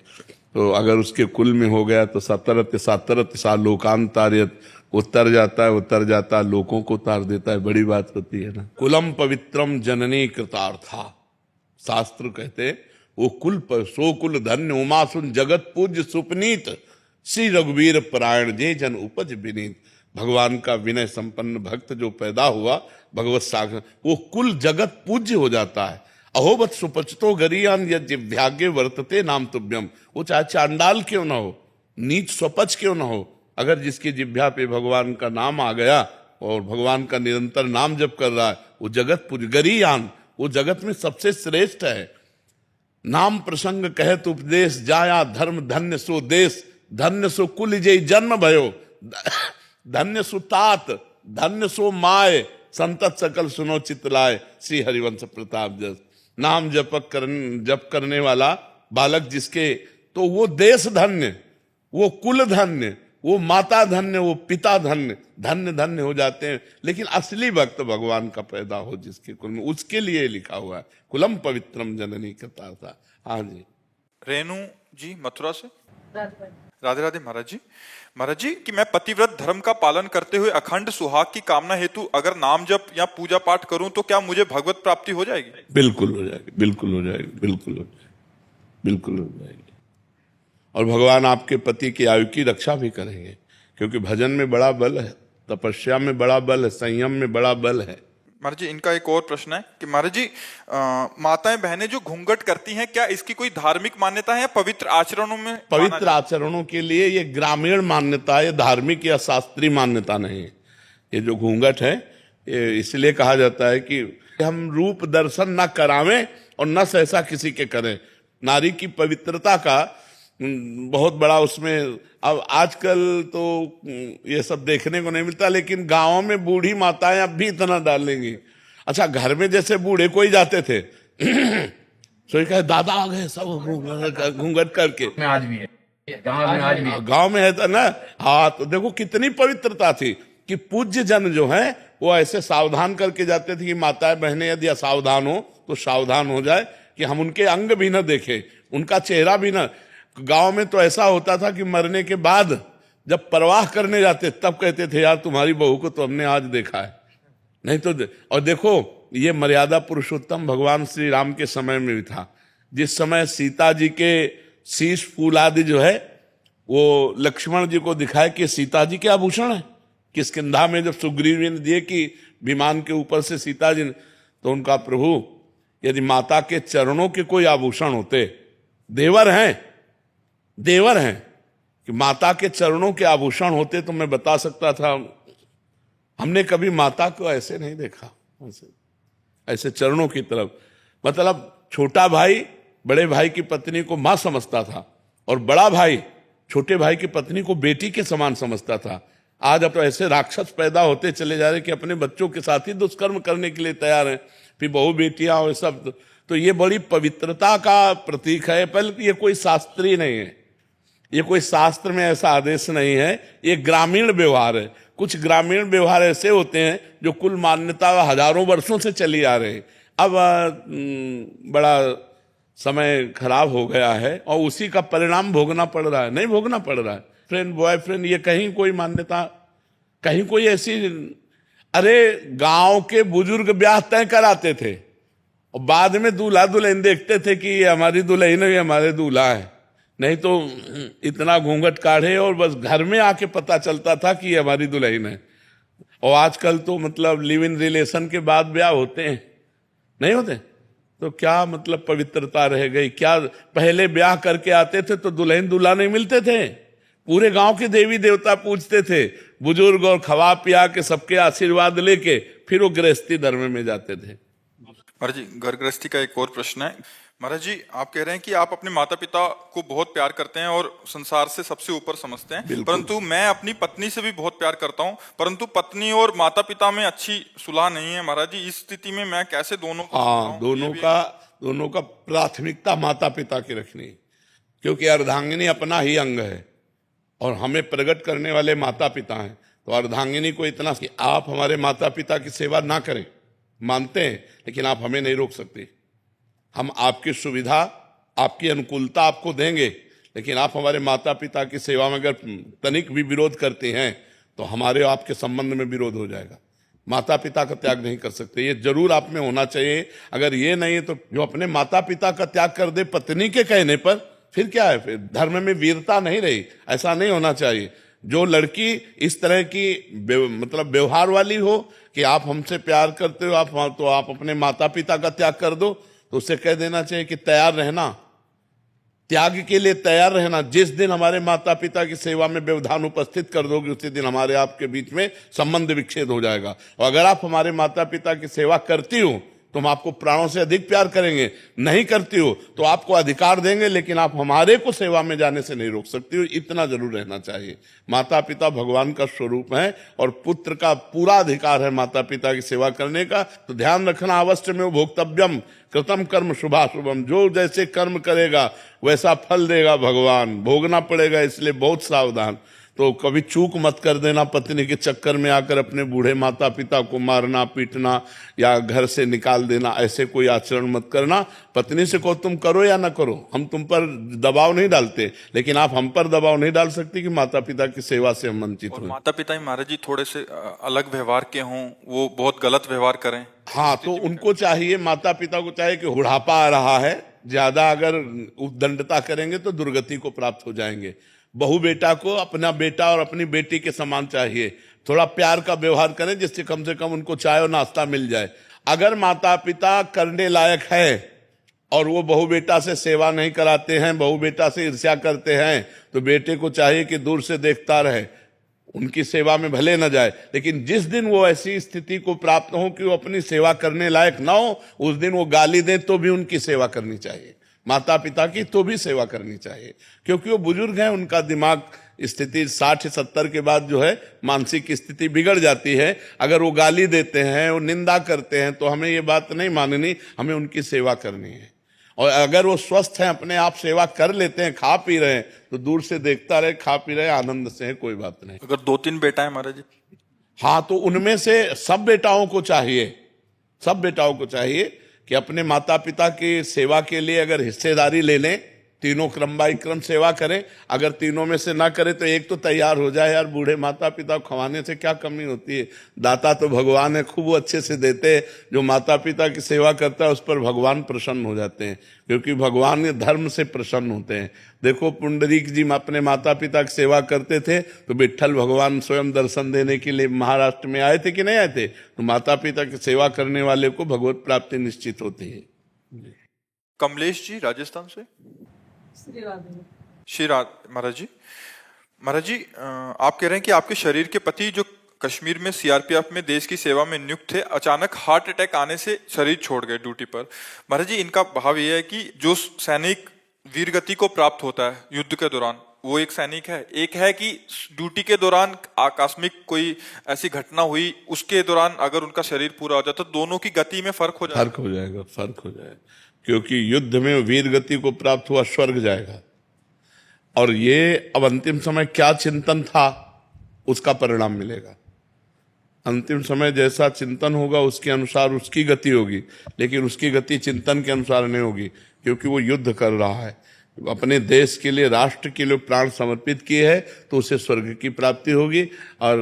तो अगर उसके कुल में हो गया तो 17 लोकांतार्यत, उतर जाता है, लोगों को उतार देता है, बड़ी बात होती है ना। कुलम पवित्रम जननी कृतार्था, शास्त्र कहते वो कुल पर सो कुल धन्य उमासुन जगत पूज्य सुपनीत, श्री रघुवीर परायण जे जन उपज विनीत। भगवान का विनय संपन्न भक्त जो पैदा हुआ भगवत सागर, वो कुल जगत पूज्य हो जाता है। अहोबत सुपचतो गरियान यज्ञ वर्तते नाम तुभ्यम। वो चाहे चांडाल क्यों ना हो, नीच स्वपच क्यों ना हो, अगर जिसकी जिह्वा पे भगवान का नाम आ गया और भगवान का निरंतर नाम जप कर रहा है, वो जगत पूज्य गरियान, वो जगत में सबसे श्रेष्ठ है। नाम प्रसंग कहत उपदेश जाया, धर्म धन्य सो देश, धन्य सो कुल जय जन्म भयो, धन्य सो तात, धन्य सो माय, संतत सकल सुनो चितलाय, श्री हरिवंश प्रताप जस। नाम जप करने वाला बालक जिसके, तो वो देश धन्य, वो कुल धन्य, वो माता धन्य, वो पिता धन्य, धन्य धन्य हो जाते हैं। लेकिन असली भक्त भगवान का पैदा हो जिसके कुल में, उसके लिए लिखा हुआ है कुलम पवित्रम जननी कृतार्था। हाँ जी। रेणु जी मथुरा से। राधे राधे राधे महाराज जी कि मैं पतिव्रत धर्म का पालन करते हुए अखंड सुहाग की कामना हेतु अगर नाम जप या पूजा पाठ करूं तो क्या मुझे भगवत प्राप्ति हो जाएगी? बिल्कुल हो जाएगी, बिल्कुल हो जाएगी, बिल्कुल हो जाएगी, बिल्कुल हो जाएगी। और भगवान आपके पति की आयु की रक्षा भी करेंगे, क्योंकि भजन में बड़ा बल है, तपस्या में बड़ा बल है, संयम में बड़ा बल है। महाराज जी, इनका एक और प्रश्न है कि महाराज जी माताएं बहनें जो घूंघट करती हैं, क्या इसकी कोई धार्मिक मान्यता है या पवित्र आचरणों में? पवित्र आचरणों के लिए ये ग्रामीण मान्यता है, धार्मिक या शास्त्रीय मान्यता नहीं है। ये जो घूंघट है, ये इसलिए कहा जाता है कि हम रूप दर्शन न करावें और न सहसा किसी के करें। नारी की पवित्रता का बहुत बड़ा उसमें, अब आजकल तो ये सब देखने को नहीं मिलता, लेकिन गांवों में बूढ़ी माताएं अब भी इतना डालेंगी। अच्छा, घर में जैसे बूढ़े कोई जाते थे तो कहे दादा आ गए सब घूंघट करके, आज भी है गांव में है तो ना। हाँ, तो देखो कितनी पवित्रता थी कि पूज्य जन जो है वो ऐसे सावधान करके जाते थे कि माताएं बहनें यदि असावधान हो तो सावधान हो जाए, कि हम उनके अंग भी न देखें, उनका चेहरा भी न। गांव में तो ऐसा होता था कि मरने के बाद जब परवाह करने जाते तब कहते थे यार तुम्हारी बहू को तो हमने आज देखा है, नहीं तो और देखो ये मर्यादा पुरुषोत्तम भगवान श्री राम के समय में भी था। जिस समय सीता जी के शीश फूल आदि जो है वो लक्ष्मण जी को दिखाए कि सीता जी के आभूषण है, किष्किंधा में जब सुग्रीव ने दिए कि विमान के ऊपर से सीता जी, तो उनका प्रभु यदि माता के चरणों के कोई आभूषण होते, देवर हैं कि माता के चरणों के आभूषण होते तो मैं बता सकता था। हमने कभी माता को ऐसे नहीं देखा, ऐसे चरणों की तरफ। मतलब छोटा भाई बड़े भाई की पत्नी को मां समझता था और बड़ा भाई छोटे भाई की पत्नी को बेटी के समान समझता था। आज अब तो ऐसे राक्षस पैदा होते चले जा रहे कि अपने बच्चों के साथ ही दुष्कर्म करने के लिए तैयार हैं, फिर बहू बेटियां और सब। तो ये बड़ी पवित्रता का प्रतीक है। पहले ये कोई शास्त्रीय नहीं है, ये कोई शास्त्र में ऐसा आदेश नहीं है, ये ग्रामीण व्यवहार है। कुछ ग्रामीण व्यवहार ऐसे होते हैं जो कुल मान्यता हजारों वर्षों से चली आ रहे हैं। अब बड़ा समय खराब हो गया है और उसी का परिणाम भोगना पड़ रहा है। नहीं भोगना पड़ रहा है, फ्रेंड बॉयफ्रेंड, ये कहीं कोई मान्यता, कहीं कोई ऐसी। अरे गांव के बुजुर्ग ब्याह तय कराते थे और बाद में दूल्हा दुल्हन देखते थे कि ये हमारी दुल्हन है, ये हमारे दूल्हा है। नहीं तो इतना घूंघट काढ़े और बस घर में आके पता चलता था कि ये हमारी दुल्हन है। और आजकल तो मतलब लिव इन रिलेशन के बाद ब्याह होते हैं, नहीं होते? तो क्या मतलब पवित्रता रह गई? क्या पहले ब्याह करके आते थे तो दुल्हन दूल्हा नहीं मिलते थे, पूरे गांव के देवी देवता पूजते थे बुजुर्ग, और खवा पिया के सबके आशीर्वाद लेके फिर वो गृहस्थी धर्म में जाते थे। महाराज जी, घर गृहस्थी का एक और प्रश्न है। महाराज जी, आप कह रहे हैं कि आप अपने माता पिता को बहुत प्यार करते हैं और संसार से सबसे ऊपर समझते हैं, परंतु मैं अपनी पत्नी से भी बहुत प्यार करता हूं, परंतु पत्नी और माता पिता में अच्छी सुलह नहीं है। महाराज जी, इस स्थिति में मैं कैसे दोनों को हाँ, दोनों का प्राथमिकता माता पिता की रखनी, क्योंकि अर्धांगिनी अपना ही अंग है और हमें प्रकट करने वाले माता पिता हैं। तो अर्धांगिनी को इतना कि आप हमारे माता पिता की सेवा ना करें, मानते हैं, लेकिन आप हमें नहीं रोक सकते। हम आपकी सुविधा, आपकी अनुकूलता आपको देंगे, लेकिन आप हमारे माता पिता की सेवा में अगर तनिक भी विरोध करते हैं तो हमारे आपके संबंध में विरोध हो जाएगा। माता पिता का त्याग नहीं कर सकते, ये जरूर आप में होना चाहिए। अगर ये नहीं है तो जो अपने माता पिता का त्याग कर दे पत्नी के कहने पर, फिर क्या है? फिर धर्म में वीरता नहीं रही। ऐसा नहीं होना चाहिए। जो लड़की इस तरह की मतलब व्यवहार वाली हो कि आप हमसे प्यार करते हो, तो आप अपने माता पिता का त्याग कर दो, तो उसे कह देना चाहिए कि तैयार रहना, त्याग के लिए तैयार रहना। जिस दिन हमारे माता पिता की सेवा में व्यवधान उपस्थित कर दोगे, उसी दिन हमारे आपके बीच में संबंध विच्छेद हो जाएगा। और अगर आप हमारे माता पिता की सेवा करती हो तो हम आपको प्राणों से अधिक प्यार करेंगे, नहीं करती हो तो आपको अधिकार देंगे, लेकिन आप हमारे को सेवा में जाने से नहीं रोक सकती हो। इतना जरूर रहना चाहिए। माता पिता भगवान का स्वरूप है और पुत्र का पूरा अधिकार है माता पिता की सेवा करने का। तो ध्यान रखना, अवश्य में भोक्तव्यम कृतम कर्म शुभाशुभम, जो जैसे कर्म करेगा वैसा फल देगा भगवान, भोगना पड़ेगा, इसलिए बहुत सावधान। तो कभी चूक मत कर देना, पत्नी के चक्कर में आकर अपने बूढ़े माता पिता को मारना पीटना या घर से निकाल देना, ऐसे कोई आचरण मत करना। पत्नी से कहो तुम करो या ना करो, हम तुम पर दबाव नहीं डालते, लेकिन आप हम पर दबाव नहीं डाल सकती कि माता पिता की सेवा से हम वंचित हो। माता पिता ही महाराज जी थोड़े से अलग व्यवहार के हों, वो बहुत गलत व्यवहार करें, हाँ, तो उनको चाहिए, माता पिता को चाहिए कि बुढ़ापा आ रहा है, ज्यादा अगर उद्दंडता करेंगे तो दुर्गति को प्राप्त हो जाएंगे। बहू बेटा को अपना बेटा और अपनी बेटी के समान चाहिए। थोड़ा प्यार का व्यवहार करें जिससे कम से कम उनको चाय और नाश्ता मिल जाए। अगर माता पिता करने लायक है और वो बहू बेटा से सेवा नहीं कराते हैं, बहू बेटा से ईर्ष्या करते हैं, तो बेटे को चाहिए कि दूर से देखता रहे, उनकी सेवा में भले न जाए। लेकिन जिस दिन वो ऐसी स्थिति को प्राप्त हो कि वो अपनी सेवा करने लायक ना हो, उस दिन वो गाली दे तो भी उनकी सेवा करनी चाहिए। माता पिता की तो भी सेवा करनी चाहिए, क्योंकि वो बुजुर्ग हैं, उनका दिमाग स्थिति 60-70 के बाद जो है मानसिक स्थिति बिगड़ जाती है। अगर वो गाली देते हैं, वो निंदा करते हैं, तो हमें ये बात नहीं माननी, हमें उनकी सेवा करनी है। और अगर वो स्वस्थ हैं, अपने आप सेवा कर लेते हैं, खा पी रहे हैं, तो दूर से देखता रहे, खा पी रहे, आनंद से है, कोई बात नहीं। अगर 2-3 बेटा है महाराज जी, हाँ, तो उनमें से सब बेटाओं को चाहिए कि अपने माता पिता की सेवा के लिए अगर हिस्सेदारी ले लें, तीनों क्रम बाई क्रम सेवा करें। अगर तीनों में से ना करें तो एक तो तैयार हो जाए। यार, बूढ़े माता पिता को खवाने से क्या कमी होती है? दाता तो भगवान है, खूब अच्छे से देते हैं। जो माता पिता की सेवा करता है उस पर भगवान प्रसन्न हो जाते हैं, क्योंकि भगवान धर्म से प्रसन्न होते हैं। देखो, पुंडरीक जी अपने माता पिता की सेवा करते थे तो विट्ठल भगवान स्वयं दर्शन देने के लिए महाराष्ट्र में आए थे कि नहीं आए थे? तो माता पिता की सेवा करने वाले को भगवत प्राप्ति निश्चित होती है। कमलेश जी राजस्थान से। महाराज जी, आप कह रहे हैं कि आपके शरीर के पति जो कश्मीर में सीआरपीएफ में देश की सेवा में नियुक्त थे, अचानक हार्ट अटैक आने से शरीर छोड़ गए ड्यूटी पर। महाराज जी, इनका भाव यह है कि जो सैनिक वीर गति को प्राप्त होता है युद्ध के दौरान, वो एक सैनिक है। एक है कि ड्यूटी के दौरान आकस्मिक कोई ऐसी घटना हुई, उसके दौरान अगर उनका शरीर पूरा हो जाता तो दोनों की गति में फर्क हो जाएगा। फर्क हो जाएगा। क्योंकि युद्ध में वीर गति को प्राप्त हुआ, स्वर्ग जाएगा। और ये अब अंतिम समय क्या चिंतन था उसका परिणाम मिलेगा। अंतिम समय जैसा चिंतन होगा उसके अनुसार उसकी गति होगी, लेकिन उसकी गति चिंतन के अनुसार नहीं होगी, क्योंकि वो युद्ध कर रहा है, अपने देश के लिए, राष्ट्र के लिए प्राण समर्पित किए है, तो उसे स्वर्ग की प्राप्ति होगी। और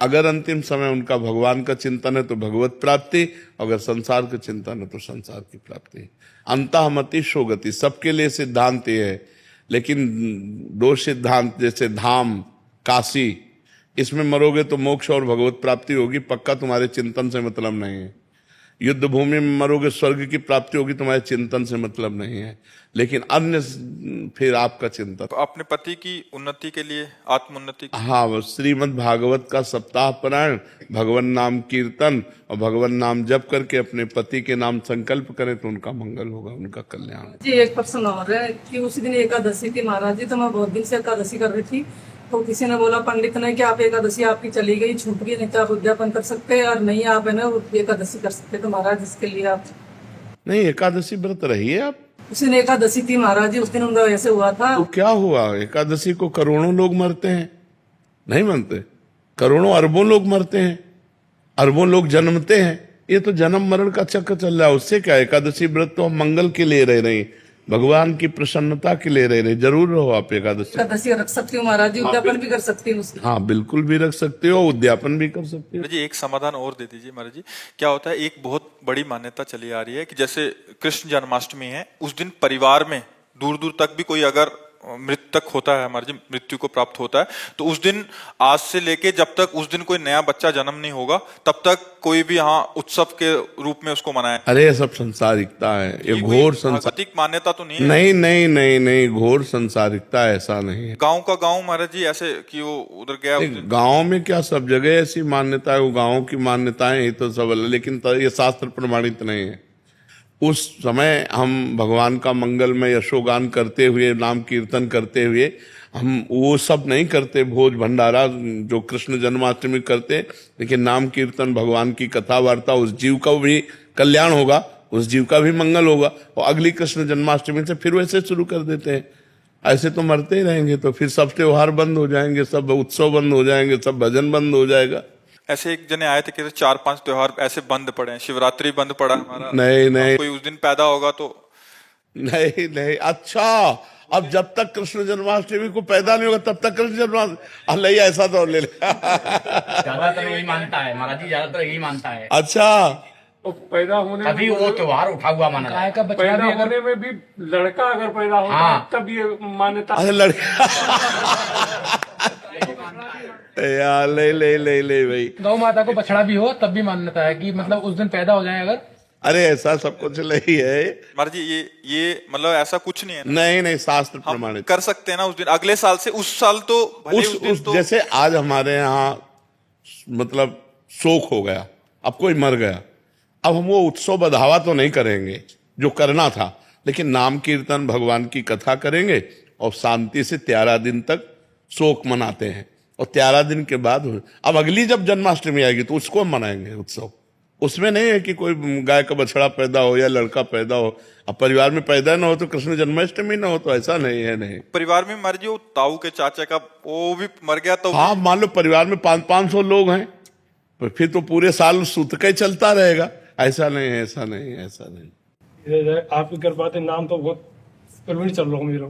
अगर अंतिम समय उनका भगवान का चिंतन है तो भगवत प्राप्ति, अगर संसार का चिंतन है तो संसार की प्राप्ति। अंतःमति शो गति, सबके लिए सिद्धांत ये है, लेकिन दो सिद्धांत जैसे धाम, काशी, इसमें मरोगे तो मोक्ष और भगवत प्राप्ति होगी, पक्का तुम्हारे चिंतन से मतलब नहीं है। युद्ध भूमि में मरोगे, स्वर्ग की प्राप्ति होगी, तुम्हारे चिंतन से मतलब नहीं है, लेकिन अन्य फिर आपका चिंतन। तो अपने पति की उन्नति के लिए, आत्मोन्नति के हाँ, वो श्रीमद् भागवत का सप्ताह पारायण, भगवान नाम कीर्तन और भगवान नाम जप करके अपने पति के नाम संकल्प करें तो उनका मंगल होगा, उनका कल्याण। जी एक प्रश्न और है कि उसी दिन एकादशी थी महाराज जी, तो मैं बहुत दिन से एकादशी कर रही थी, तो किसी ने बोला पंडित ने कि आप एकादशी आपकी चली गई, छूट गई, नहीं तो आप उद्यापन कर सकते हैं, और नहीं आप है ना एकादशी कर सकते। तो महाराज इसके लिए आप नहीं, एकादशी व्रत रहिए आप। उसी दिन एकादशी थी महाराज जी, उस दिन उनका ऐसे हुआ था। तो क्या हुआ, एकादशी को करोड़ों लोग मरते हैं, नहीं मनते? करोड़ों अरबों लोग मरते हैं, अरबों लोग जन्मते हैं, ये तो जन्म मरण का चक्कर चल रहा है। उससे क्या, एकादशी व्रत तो हम मंगल के लिए रह रहे हैं, भगवान की प्रसन्नता के लिए रह रहे। जरूर रहो आप एकादशी रख सकती हूँ महाराज जी, उद्यापन भी कर सकती हूँ उसकी। हाँ बिल्कुल भी रख सकते हो, उद्यापन भी कर सकते हो। जी एक समाधान और दे दीजिए महाराज जी। क्या होता है, एक बहुत बड़ी मान्यता चली आ रही है कि जैसे कृष्ण जन्माष्टमी है, उस दिन परिवार में दूर दूर तक भी कोई अगर मृतक होता है, हमारे जी मृत्यु को प्राप्त होता है, तो उस दिन आज से लेके जब तक उस दिन कोई नया बच्चा जन्म नहीं होगा तब तक कोई भी यहाँ उत्सव के रूप में उसको मनाए। अरे ये सब संसारिकता है, ये घोर संसार, भौतिक मान्यता तो नहीं है। नहीं नहीं नहीं नहीं, घोर संसारिकता, ऐसा नहीं है। गांव का गांव महाराज जी ऐसे कि वो उधर गया, गांव में क्या, सब जगह ऐसी मान्यता है, वो गांव की मान्यताएं ही तो सब, लेकिन ये शास्त्र प्रमाणित नहीं है। उस समय हम भगवान का मंगलमय यशोगान करते हुए, नाम कीर्तन करते हुए, हम वो सब नहीं करते, भोज भंडारा जो कृष्ण जन्माष्टमी करते, लेकिन नाम कीर्तन, भगवान की कथा वार्ता, उस जीव का भी कल्याण होगा, उस जीव का भी मंगल होगा, और अगली कृष्ण जन्माष्टमी से फिर वैसे शुरू कर देते हैं। ऐसे तो मरते ही रहेंगे, तो फिर सब त्योहार बंद हो जाएंगे, सब उत्सव बंद हो जाएंगे, सब भजन बंद हो जाएगा। ऐसे एक जने आए थे कि 4-5 त्योहार ऐसे बंद पड़े हैं, शिवरात्रि बंद पड़ा हमारा। नहीं नहीं, कोई उस दिन पैदा होगा तो नहीं नहीं। अच्छा, अब जब तक कृष्ण जन्माष्टमी को पैदा नहीं होगा तब तक कृष्ण जन्माष्टमी, नहीं ऐसा तो ले ज्यादातर यही मानता है महाराज जी, ज्यादातर यही मानता है। अच्छा, तो पैदा होने तभी वो त्योहार उठा हुआ माना जाता है। पैदा होने में भी लड़का अगर पैदा होता है तब ये मान्यता। अरे लड़का यार, ले भाई, गौ माता को बछड़ा भी हो तब भी मान्यता है कि मतलब उस दिन पैदा हो जाए अगर। अरे ऐसा सब कुछ नहीं है महाराज जी, ये मतलब ऐसा कुछ नहीं है। नहीं, शास्त्र हम प्रमाणित कर सकते हैं ना उस दिन, अगले साल से, उस साल तो भले उस दिन तो जैसे आज हमारे यहाँ मतलब शोक हो गया, अब कोई मर गया, अब हम वो उत्सव बढ़ावा तो नहीं करेंगे जो करना था, लेकिन नाम कीर्तन, भगवान की कथा करेंगे और शांति से 13 दिन तक शोक मनाते हैं, और 13 दिन के बाद अब अगली जब जन्माष्टमी आएगी तो उसको हम मनाएंगे उत्सव। उसमें नहीं है कि कोई गाय का बछड़ा पैदा हो या लड़का पैदा हो, अब परिवार में पैदा ना हो तो कृष्ण जन्माष्टमी ना हो, तो ऐसा नहीं है। नहीं, परिवार में मर जो ताऊ के चाचा का वो भी मर गया तो हाँ, मान लो परिवार में 500 लोग हैं, तो फिर तो पूरे साल सूत का ही चलता रहेगा। ऐसा नहीं है, ऐसा नहीं है, ऐसा नहीं। आपकी कृपा से नाम तो बहुत प्रवीण चल रहा हूँ मेरा,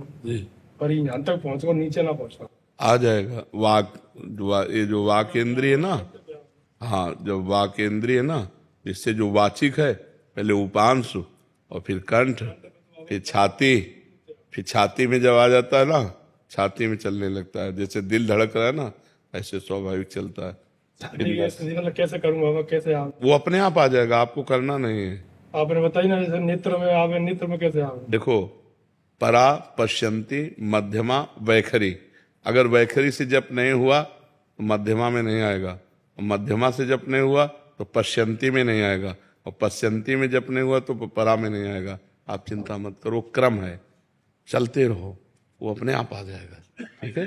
पर यहाँ तक पहुँचो, नीचे ना पहुँचो। आ जाएगा। ये जो वाक इंद्रिय है ना, हाँ, जब वाक इंद्रिय है ना, इससे जो वाचिक है, पहले उपांश और फिर कंठ, फिर छाती, फिर छाती में जब आ जाता है ना, छाती में चलने लगता है, जैसे दिल धड़क रहा है ना, ऐसे स्वाभाविक चलता है। कैसे करूंगा मैं, कैसे आप? वो अपने आप आ जाएगा, आपको करना नहीं है। आपने बताई ना, जैसे नेत्र में आवे, नेत्र में कैसे आवे? देखो, परा, पश्यंती, मध्यमा, वैखरी। अगर वैखरी से जप नहीं हुआ तो मध्यमा में नहीं आएगा, और मध्यमा से जप नहीं हुआ तो पश्यंती में नहीं आएगा, और पश्यंती में जप नहीं हुआ तो परा में नहीं आएगा। आप चिंता मत करो, क्रम है, चलते रहो, वो अपने आप आ जाएगा। ठीक है,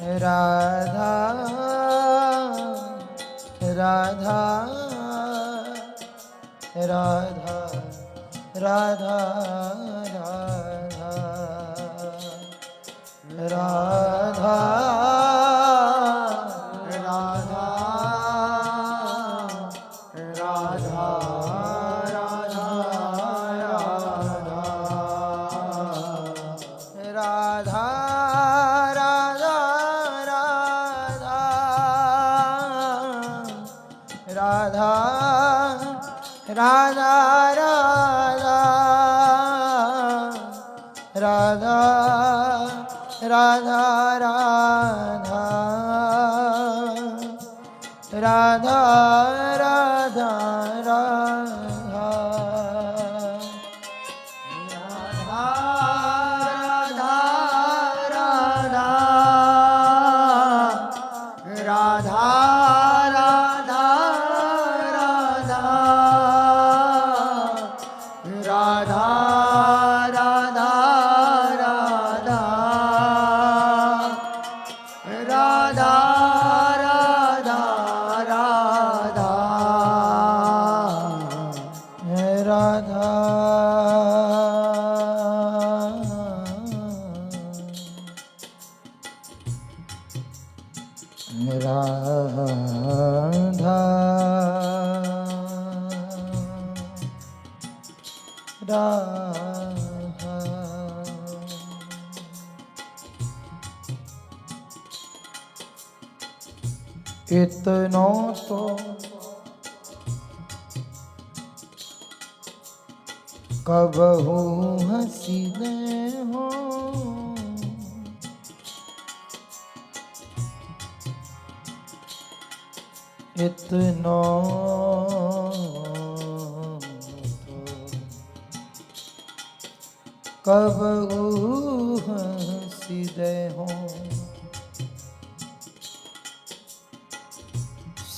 राधा राधा राधा राधा राधा राधा राधा राधा राधा राधा राधा राधा इतना तो कबहू हसीने हो इतना कबहू हसीने हो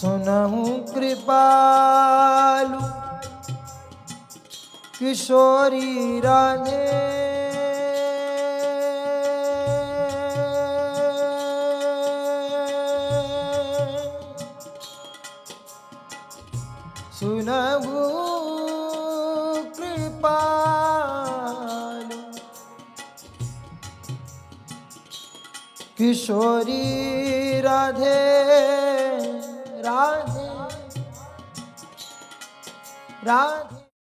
सुनहु कृपालु किशोरी राधे सुनहु कृपालु किशोरी राधे राधे राधे